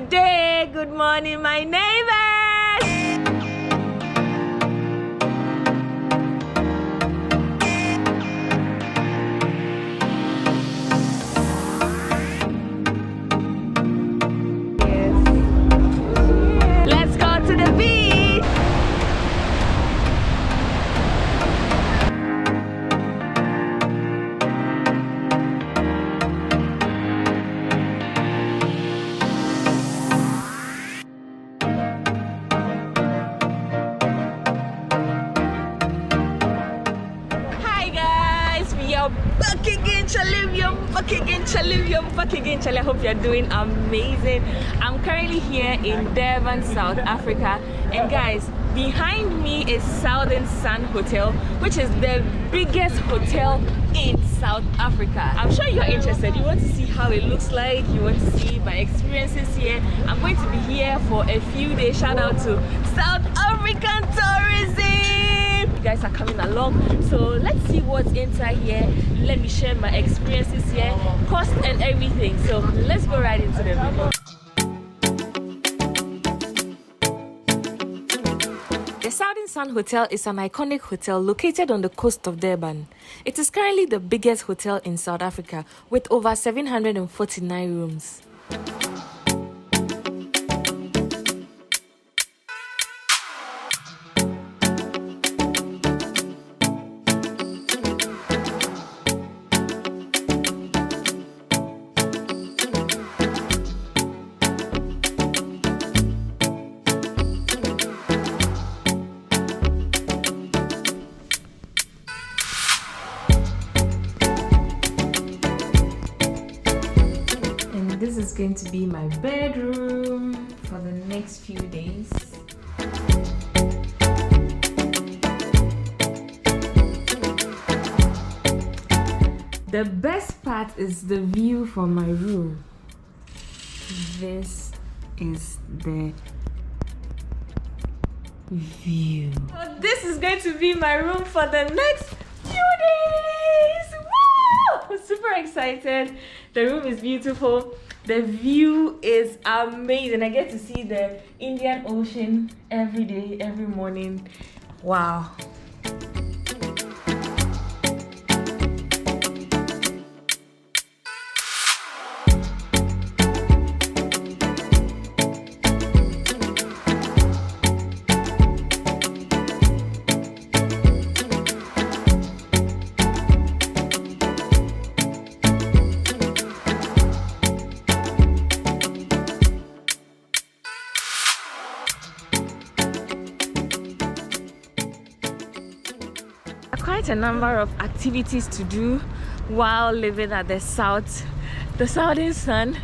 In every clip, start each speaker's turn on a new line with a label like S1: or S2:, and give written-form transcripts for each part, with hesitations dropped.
S1: Good day, good morning, my neighbors. Yes. Let's go to the beach. Back again, Chaley. We are back again, Chaley. We are back again, Chaley. I hope you are doing amazing. I'm currently here in Durban, South Africa, and guys, behind me is Southern Sun Hotel, which is the biggest hotel in South Africa. I'm sure you're interested. You want to see how it looks like. You want to see my experiences here. I'm going to be here for a few days. Shout out to South African tourism. You guys are coming along, so let's see what's inside here. Let me share my experiences here, cost and everything. So let's go right into the video. The Southern Sun Hotel is an iconic hotel located on the coast of Durban. It is currently the biggest hotel in South Africa with over 749 rooms. This is going to be my bedroom for the next few days. The best part is the view from my room. This is the view. So this is going to be my room for the next few days. Woo! I'm super excited. The room is beautiful. The view is amazing. I get to see the Indian Ocean every day, every morning. Wow. Quite a number of activities to do while living at the Southern Sun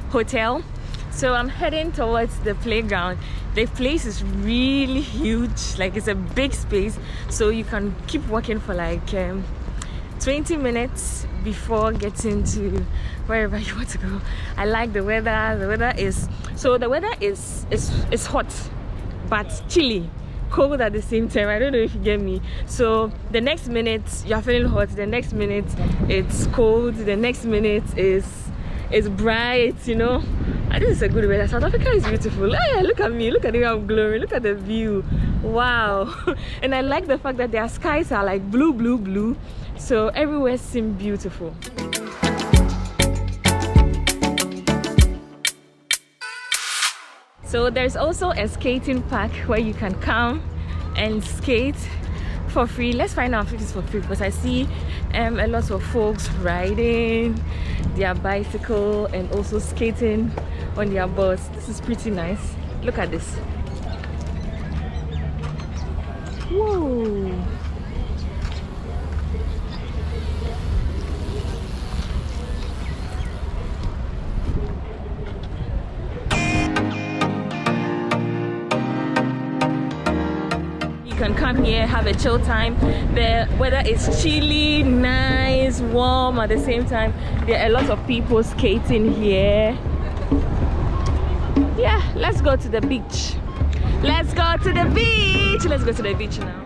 S1: Hotel. So I'm heading towards the playground. The place is really huge, like it's a big space, so you can keep walking for like 20 minutes before getting to wherever you want to go. I like the weather. The weather is hot but chilly, cold at the same time. I don't know if you get me. So the next minute you're feeling hot, the next minute it's cold, the next minute is bright, you know. And this is a good weather. South Africa is beautiful. Hey, look at me, look at the way I'm glowing, look at the view. Wow. And I like the fact that their skies are like blue, so everywhere seems beautiful. So there's also a skating park where you can come and skate for free. Let's find out if it is for free, because I see a lot of folks riding their bicycle and also skating on their bus. This is pretty nice. Look at this. Whoa. Can come here, have a chill time. The weather is chilly, nice, warm at the same time. There are a lot of people skating here. Yeah, let's go to the beach. Let's go to the beach. Let's go to the beach now.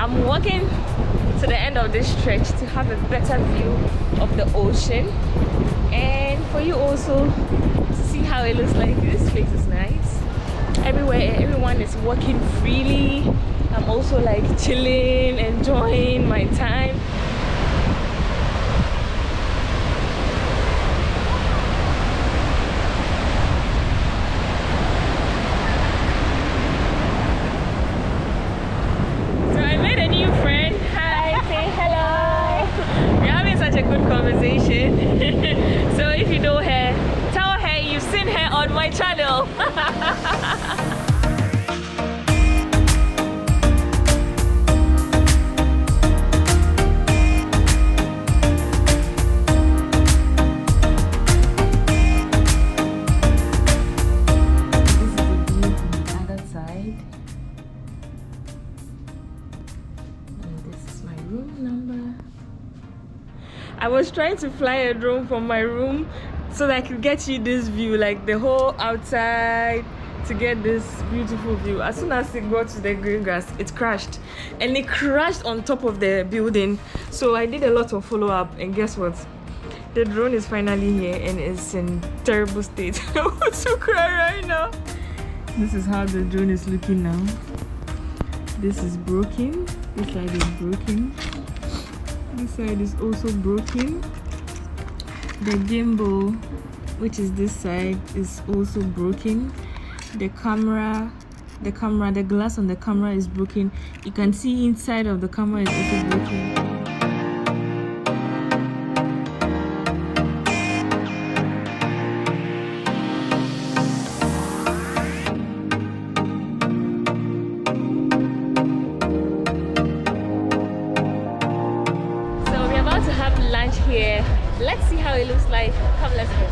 S1: I'm walking to the end of this stretch to have a better view of the ocean, and for you also to see how it looks like. This place is nice. Everyone is walking freely. I'm also like chilling, enjoying my time. So I made a new friend. Hi, say hello. We're having such a good conversation. So if you know her, tell her you've seen her on my channel. I was trying to fly a drone from my room so that I could get you this view, like the whole outside, to get this beautiful view. As soon as it got to the green grass, it crashed, and it crashed on top of the building. So I did a lot of follow-up, and guess what? The drone is finally here and it's in terrible state. I want to cry right now. This is how the drone is looking now. This is broken. This side is broken. This side is also broken. The gimbal, which is this side, is also broken. The glass on the camera is broken. You can see inside of the camera is also broken. Here, let's see how it looks like. Come, let's go.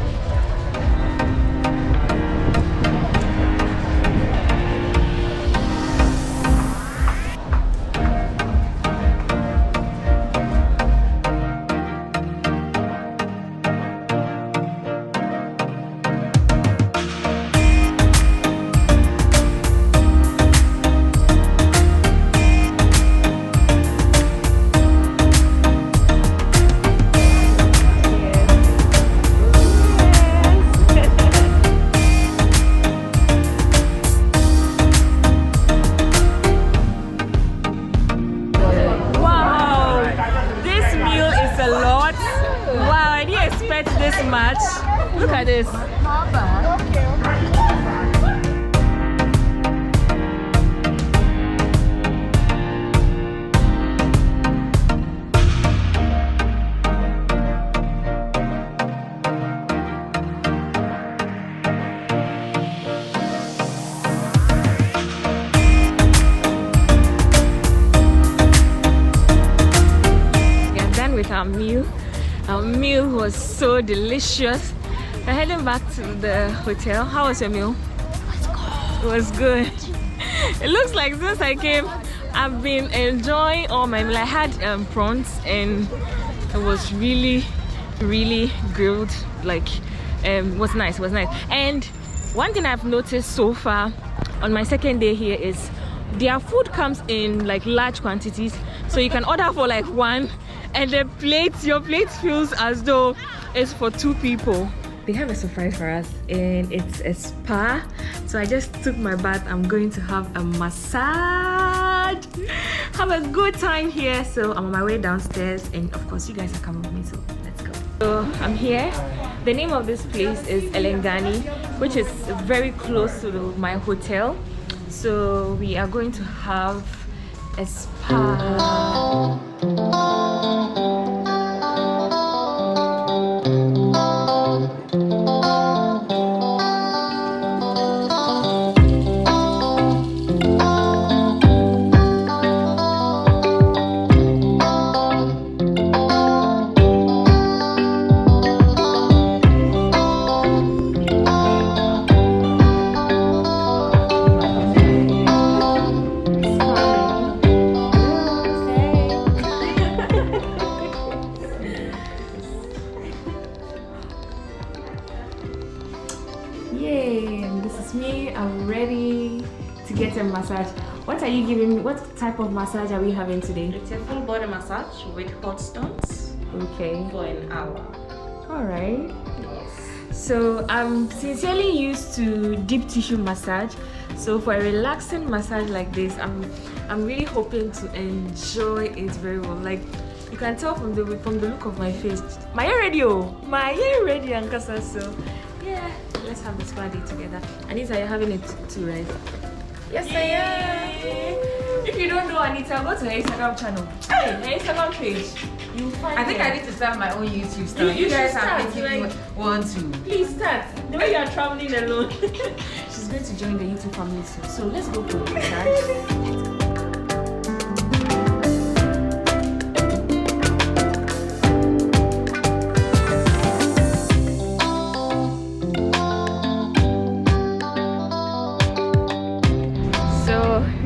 S1: This much. Look at this. We are done with our meal. Our meal was so delicious. We're heading back to the hotel. How was your meal? It was good. It looks like since I came, I've been enjoying all my meal. I had prawns and it was really grilled. Like, was nice. And one thing I've noticed so far on my second day here is their food comes in like large quantities, so you can order for like one. And your plate feels as though it's for two people. They have a surprise for us, and it's a spa. So I just took my bath. I'm going to have a massage. Have a good time here. So I'm on my way downstairs, and of course you guys are coming with me, so let's go. So I'm here. The name of this place is Elengani, which is very close to my hotel. So we are going to have a spa. Yay, and this is me. I'm ready to get a massage. What are you giving me? What type of massage are we having today?
S2: It's a full body massage with hot stones.
S1: Okay.
S2: For an hour.
S1: All right.
S2: Yes.
S1: So I'm sincerely used to deep tissue massage. So for a relaxing massage like this, I'm really hoping to enjoy it very well. Like you can tell from the look of my face. My hair ready, Ankasa. So yeah, let's have this party together. Anita, you're having it too, right?
S2: Yes, I am.
S1: If you don't know Anita, go to her Instagram channel. Hey, her Instagram page. You find
S2: I think I need to start my own YouTube channel. You guys have making me want to.
S1: Please start. The way you are traveling alone. She's going to join the YouTube family soon. So let's go for the massage.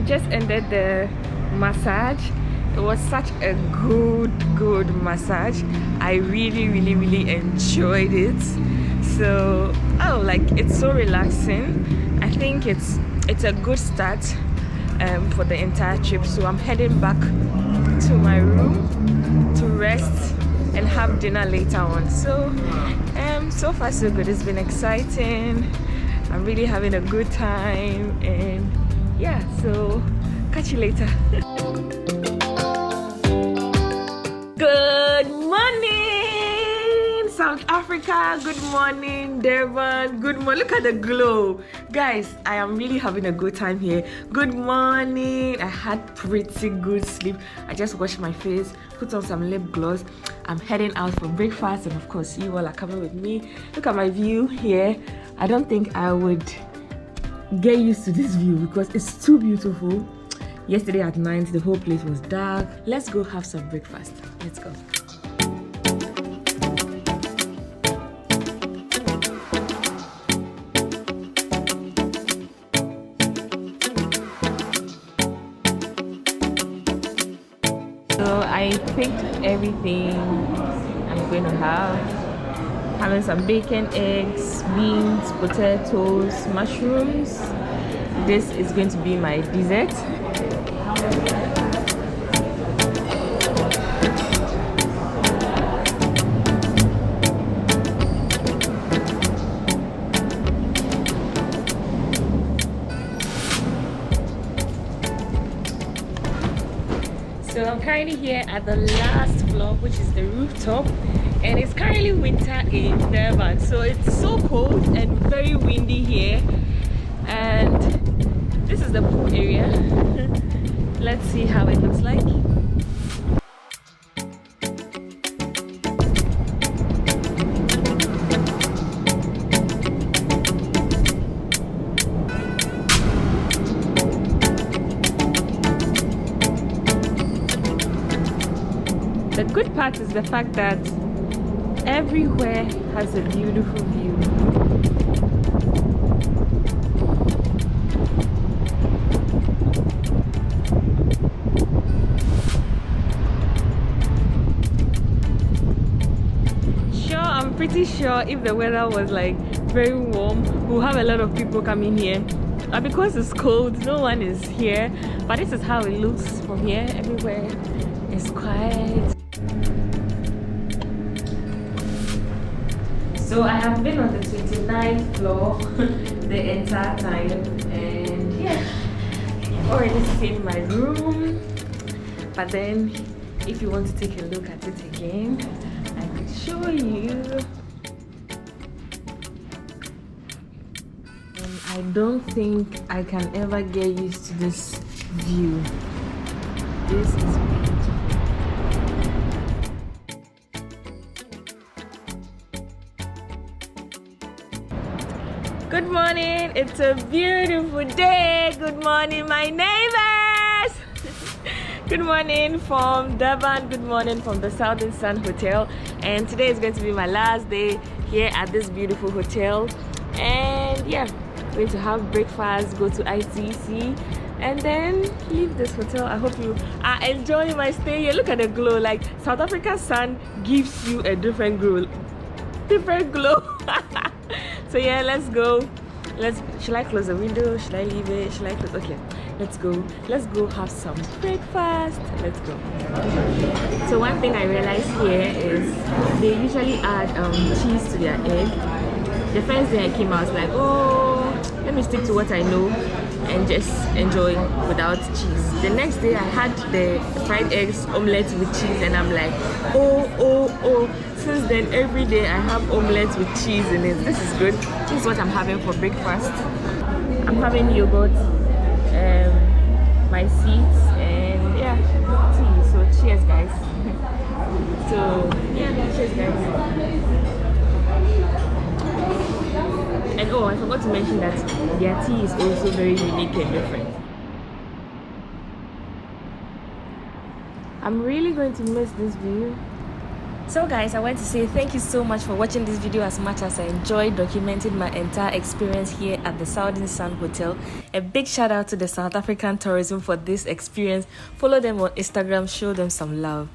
S1: Just ended the massage. It was such a good massage. I really enjoyed it. So like it's so relaxing. I think it's a good start for the entire trip. So I'm heading back to my room to rest and have dinner later on. So so far so good. It's been exciting. I'm really having a good time, and yeah, so catch you later. Good morning, South Africa. Good morning, Devon. Good morning. Look at the glow. Guys, I am really having a good time here. Good morning. I had pretty good sleep. I just washed my face, put on some lip gloss. I'm heading out for breakfast, and of course, you all are coming with me. Look at my view here. I don't think I would get used to this view because it's too beautiful. Yesterday at night, the whole place was dark. Let's go have some breakfast. Let's go. So I picked everything I'm going to have. Having some bacon, eggs, beans, potatoes, mushrooms. This is going to be my dessert. So I'm currently here at the last floor, which is the rooftop, and it's currently winter in Durban, so it's so cold and very windy here. And this is the pool area. Let's see how it looks like. The good part is the fact that everywhere has a beautiful view. I'm pretty sure if the weather was like very warm, we'll have a lot of people coming here. But because it's cold, no one is here. But this is how it looks from here. Everywhere is quiet. So I have been on the 29th floor the entire time, and yeah, I've already seen my room. But then, if you want to take a look at it again, I could show you. And I don't think I can ever get used to this view. This is beautiful. Good morning, it's a beautiful day. Good morning, my neighbors. Good morning from Durban. Good morning from the Southern Sun Hotel. And today is going to be my last day here at this beautiful hotel. And yeah, going to have breakfast, go to ITC, and then leave this hotel. I hope you are enjoying my stay here. Look at the glow. Like South Africa's sun gives you a different glow. So yeah, let's go. Should I close the window? Should I leave it? Should I close? Okay. let's go have some breakfast. Let's go. So one thing I realized here is they usually add cheese to their egg. The first day I came, I was like, oh, let me stick to what I know and just enjoy without cheese. The next day I had the fried eggs omelette with cheese, and I'm like, oh. Since then, every day I have omelette with cheese in it. This is good. This is what I'm having for breakfast. I'm having yogurt, my seeds, and yeah, tea. So cheers, guys. So yeah, cheers, guys. And oh, I forgot to mention that their tea is also very unique and different. I'm really going to miss this view. So guys, I want to say thank you so much for watching this video as much as I enjoyed documenting my entire experience here at the Southern Sun Hotel. A big shout out to the South African tourism for this experience. Follow them on Instagram, show them some love.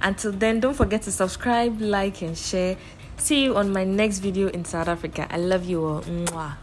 S1: Until then, don't forget to subscribe, like and share. See you on my next video in South Africa. I love you all. Mwah.